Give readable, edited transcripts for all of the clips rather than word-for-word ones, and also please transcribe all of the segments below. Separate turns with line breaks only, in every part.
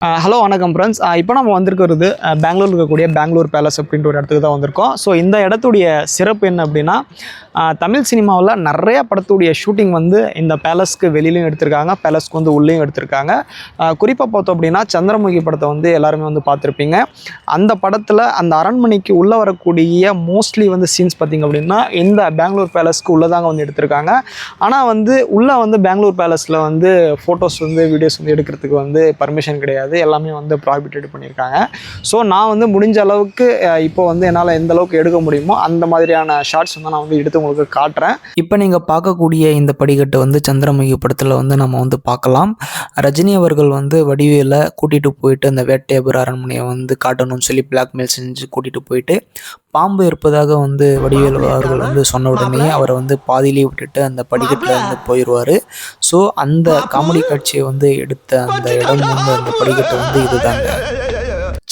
Hello வணக்கம் friends. இப்போ நம்ம வந்திருக்கிறது பெங்களூரில் இருக்கக்கூடிய பெங்களூர் பேலஸ் அப்படின்ற ஒரு இடத்துக்கு தான் வந்திருக்கோம். ஸோ இந்த இடத்துடைய சிறப்பு என்ன அப்படின்னா, தமிழ் சினிமாவில் நிறைய படத்துடைய ஷூட்டிங் வந்து இந்த பேலஸ்க்கு வெளியிலையும் எடுத்திருக்காங்க, பேலஸ்க்கு வந்து உள்ளேயும் எடுத்திருக்காங்க. குறிப்பாக பார்த்தோம் அப்படின்னா சந்திரமுகி படத்தை வந்து எல்லாருமே வந்து பார்த்துருப்பீங்க. அந்த படத்தில் அந்த அரண்மனைக்கு உள்ளே வரக்கூடிய மோஸ்ட்லி வந்து சீன்ஸ் பார்த்திங்க அப்படின்னா இந்த பெங்களூர் பேலஸ்க்கு உள்ளே தாங்க வந்து எடுத்திருக்காங்க. ஆனால் வந்து உள்ளே வந்து பெங்களூர் பேலஸில் வந்து ஃபோட்டோஸ் வந்து வீடியோஸ் வந்து எடுக்கிறதுக்கு வந்து பர்மிஷன் கிடையாது, எல்லாமே வந்து ப்ராஹிபிட்டட் பண்ணியிருக்காங்க. ஸோ நான் வந்து முடிஞ்ச அளவுக்கு இப்போ வந்து என்னால் எந்த அளவுக்கு எடுக்க முடியுமோ அந்த மாதிரியான ஷார்ட்ஸ் வந்து நான் வந்து எடுத்து உங்களுக்கு காட்டுறேன்.
இப்போ நீங்கள் பார்க்கக்கூடிய இந்த படிக்கட்டு வந்து சந்திரமுகி படத்தில் வந்து நம்ம வந்து பார்க்கலாம். ரஜினி அவர்கள் வந்து வடிவேலை கூட்டிகிட்டு போயிட்டு அந்த வேட்டையபுர அரண்மனையை வந்து காட்டணும்னு சொல்லி பிளாக்மெயில் செஞ்சு கூட்டிகிட்டு போயிட்டு பாம்பு இருப்பதாக வந்து வடிவேல் அவர்கள் வந்து சொன்ன உடனே அவரை வந்து பாதியிலே விட்டுட்டு அந்த படிக்கட்டில் வந்து போயிடுவார். ஸோ அந்த காமெடி காட்சியை வந்து எடுத்த அந்த இடம் வந்து அந்த படிக்கட்டு வந்து இதுதாங்க.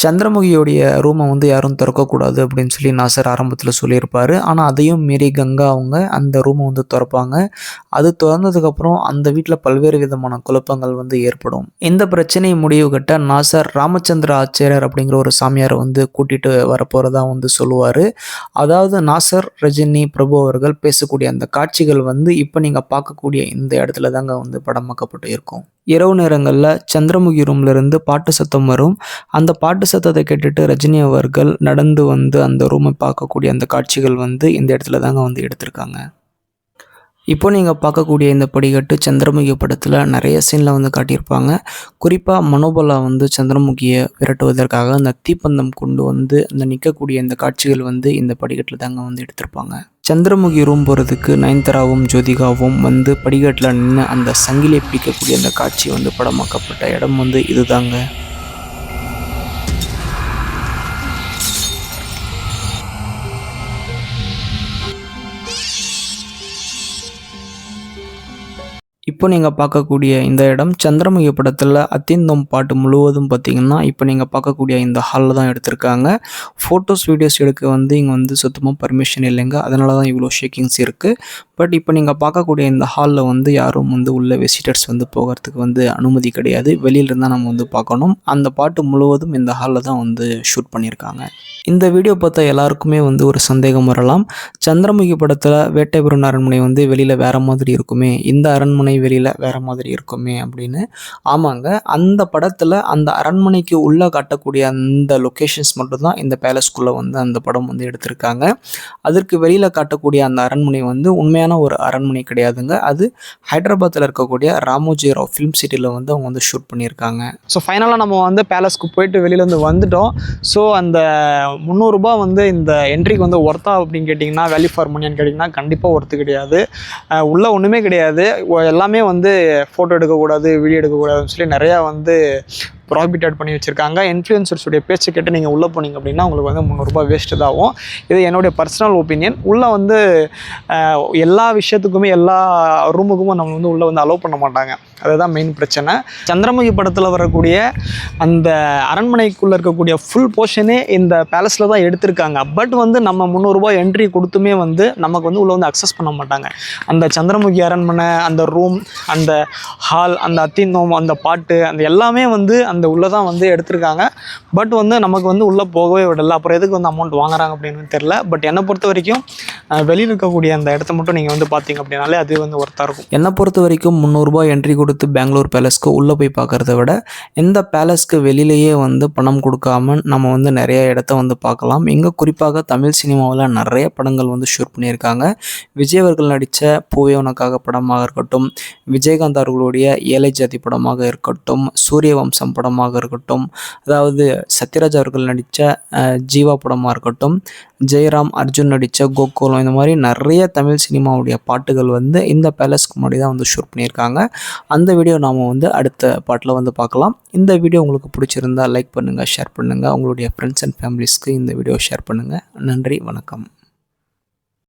சந்திரமுகியோடைய ரூமை வந்து யாரும் திறக்கக்கூடாது அப்படின்னு சொல்லி நாசர் ஆரம்பத்தில் சொல்லியிருப்பார். ஆனால் அதையும் மீறி கங்கா அவங்க அந்த ரூமை வந்து திறப்பாங்க. அது திறந்ததுக்கப்புறம் அந்த வீட்டில் பல்வேறு விதமான குழப்பங்கள் வந்து ஏற்படும். இந்த பிரச்சனையை முடிவு கட்ட நாசர் ராமச்சந்திர ஆச்சாரியர் அப்படிங்கிற ஒரு சாமியாரை வந்து கூட்டிகிட்டு வரப்போகிறதா வந்து சொல்லுவார். அதாவது நாசர், ரஜினி, பிரபு அவர்கள் பேசக்கூடிய அந்த காட்சிகள் வந்து இப்போ நீங்கள் பார்க்கக்கூடிய இந்த இடத்துல தாங்க வந்து படமாக்கப்பட்டு இருக்கும். இரவு நேரங்களில் சந்திரமுகி ரூம்லேருந்து பாட்டு சத்தம் வரும். அந்த பாட்டு சத்தத்தை கேட்டுட்டு ரஜினி அவர்கள் நடந்து வந்து அந்த ரூமை பார்க்கக்கூடிய அந்த காட்சிகள் வந்து இந்த இடத்துல தாங்க வந்து எடுத்திருக்காங்க. இப்போ நீங்கள் பார்க்கக்கூடிய இந்த படிக்கட்டு சந்திரமுகி படத்தில் நிறைய சீனில் வந்து காட்டியிருப்பாங்க. குறிப்பாக மனோபலா வந்து சந்திரமுகியை விரட்டுவதற்காக அந்த தீப்பந்தம் கொண்டு வந்து அந்த நிற்கக்கூடிய இந்த காட்சிகள் வந்து இந்த படிக்கட்டில் தாங்க வந்து எடுத்திருப்பாங்க. சந்திரமுகி ரூம் போகிறதுக்கு நயன்தாராவும் ஜோதிகாவும் வந்து படிக்கட்டில் நின்று அந்த சங்கிலியை பிடிக்கக்கூடிய அந்த காட்சி வந்து படமாக்கப்பட்ட இடம் வந்து இதுதாங்க. இப்போ நீங்கள் பார்க்கக்கூடிய இந்த இடம் சந்திரமுகி படத்தில் அத்திந்தம் பாட்டு முழுவதும் பார்த்திங்கன்னா இப்போ நீங்கள் பார்க்கக்கூடிய இந்த ஹாலில் தான் எடுத்திருக்காங்க. ஃபோட்டோஸ் வீடியோஸ் எடுக்க வந்து இங்கே வந்து சுத்தமாக பர்மிஷன் இல்லைங்க. அதனால தான் இவ்வளோ ஷேக்கிங்ஸ் இருக்குது. பட் இப்போ நீங்கள் பார்க்கக்கூடிய இந்த ஹாலில் வந்து யாரும் வந்து உள்ள விசிட்டர்ஸ் வந்து போகிறதுக்கு வந்து அனுமதி கிடையாது. வெளியிலேருந்து தான் நம்ம வந்து பார்க்கணும். அந்த பாட்டு முழுவதும் இந்த ஹாலில் தான் வந்து ஷூட் பண்ணியிருக்காங்க. இந்த வீடியோ பார்த்தா எல்லாருக்குமே வந்து ஒரு சந்தேகம் வரலாம். சந்திரமுகி படத்தில் வேட்டைபுரம் அரண்மனை வந்து வெளியில் வேறு மாதிரி இருக்குமே, இந்த அரண்மனை வெளியில் வேறு மாதிரி இருக்குமே அப்படின்னு. ஆமாங்க, அந்த படத்தில் அந்த அரண்மனைக்கு உள்ளே காட்டக்கூடிய அந்த லொக்கேஷன்ஸ் மட்டும்தான் இந்த பேலஸ்குள்ளே வந்து அந்த படம் வந்து எடுத்திருக்காங்க. அதற்கு வெளியில் காட்டக்கூடிய அந்த அரண்மனை வந்து உண்மையான ஒரு அரண்மனை கிடையாதுங்க. அது ஹைதராபாத்தில் இருக்கக்கூடிய ராமோஜி ராவ் ஃபிலிம் சிட்டியில் வந்து அவங்க வந்து ஷூட் பண்ணியிருக்காங்க.
ஸோ ஃபைனலாக நம்ம வந்து பேலஸ்க்கு போயிட்டு வெளியிலேருந்து வந்துட்டோம். ஸோ அந்த 300 ரூபாய் வந்து இந்த என்ட்ரிக்கு வந்து ஒர்த்தா அப்படின்னு கேட்டிங்கன்னா, வேல்யூ ஃபார் மணியான்னு கேட்டிங்கன்னா கண்டிப்பாக ஒர்த்து கிடையாது. உள்ளே ஒன்றுமே கிடையாது. எல்லாமே வந்து ஃபோட்டோ எடுக்கக்கூடாது, வீடியோ எடுக்கக்கூடாதுன்னு சொல்லி நிறையா வந்து ப்ராஹிபிட்டட் பண்ணி வச்சுருக்காங்க. இன்ஃப்ளூயன்சர்ஸுடைய பேச்சு கேட்டு நீங்கள் உள்ளே போனீங்க அப்படின்னா உங்களுக்கு வந்து 300 ரூபாய் வேஸ்ட்டு தான் ஆகும். இது என்னுடைய பர்சனல் ஒப்பீனியன். உள்ளே வந்து எல்லா விஷயத்துக்குமே எல்லா ரூமுக்கும் நம்ம வந்து உள்ளே வந்து அலோவ் பண்ண மாட்டாங்க. அதுதான் மெயின் பிரச்சனை. சந்திரமுகி படத்தில் வரக்கூடிய அந்த அரண்மனைக்குள்ளே இருக்கக்கூடிய ஃபுல் போர்ஷனே இந்த பேலஸில் தான் எடுத்திருக்காங்க. பட் வந்து நம்ம 300 ரூபாய் என்ட்ரி கொடுத்துமே வந்து நமக்கு வந்து உள்ளே வந்து அக்சஸ் பண்ண மாட்டாங்க. அந்த சந்திரமுகி அரண்மனை, அந்த ரூம், அந்த ஹால், அந்த அத்திந்தோம், அந்த பாட்டு, அந்த எல்லாமே வந்து அந்த உள்ளே தான் வந்து எடுத்திருக்காங்க. பட் வந்து நமக்கு வந்து உள்ளே போகவே விடலை. அப்புறம் எதுக்கு வந்து அமௌண்ட் வாங்குறாங்க அப்படின்னு தெரில. பட் என்னை பொறுத்த வரைக்கும் வெளியில் இருக்கக்கூடிய அந்த இடத்த மட்டும் நீங்கள் வந்து பார்த்தீங்க அப்படின்னாலே அது வந்து ஒர்த்தாக இருக்கும்.
என்னை பொறுத்த வரைக்கும் 300 ரூபாய் என்ட்ரி கொடுத்து பெங்களூர் பேலஸ்க்கு உள்ளே போய் பார்க்குறத விட இந்த பேலஸ்க்கு வெளியிலேயே வந்து பணம் கொடுக்காம நம்ம வந்து நிறைய இடத்த வந்து பார்க்கலாம். இங்கே குறிப்பாக தமிழ் சினிமாவில் நிறைய படங்கள் வந்து ஷூட் பண்ணியிருக்காங்க. விஜய் அவர்கள் நடித்த பூவே உனக்காக படமாக இருக்கட்டும், விஜயகாந்த் அவர்களுடைய ஏழை ஜாதி படமாக இருக்கட்டும், சூரியவம்சம் படமாக இருக்கட்டும், அதாவது சத்யராஜ் அவர்கள் நடித்த ஜீவா படமாக இருக்கட்டும், ஜெயராம், அர்ஜுன் நடித்த கோகுலம், இந்த மாதிரி நிறைய தமிழ் சினிமாவுடைய பாட்டுகள் வந்து இந்த பேலஸ்க்கு முன்னாடி தான் வந்து ஷூட் பண்ணியிருக்காங்க. அந்த வீடியோ நாம் வந்து அடுத்த பாட்டில் வந்து பார்க்கலாம். இந்த வீடியோ உங்களுக்கு பிடிச்சிருந்தால் லைக் பண்ணுங்கள், ஷேர் பண்ணுங்கள். உங்களுடைய ஃப்ரெண்ட்ஸ் அண்ட் ஃபேமிலிஸ்க்கு இந்த வீடியோ ஷேர் பண்ணுங்கள். நன்றி, வணக்கம்.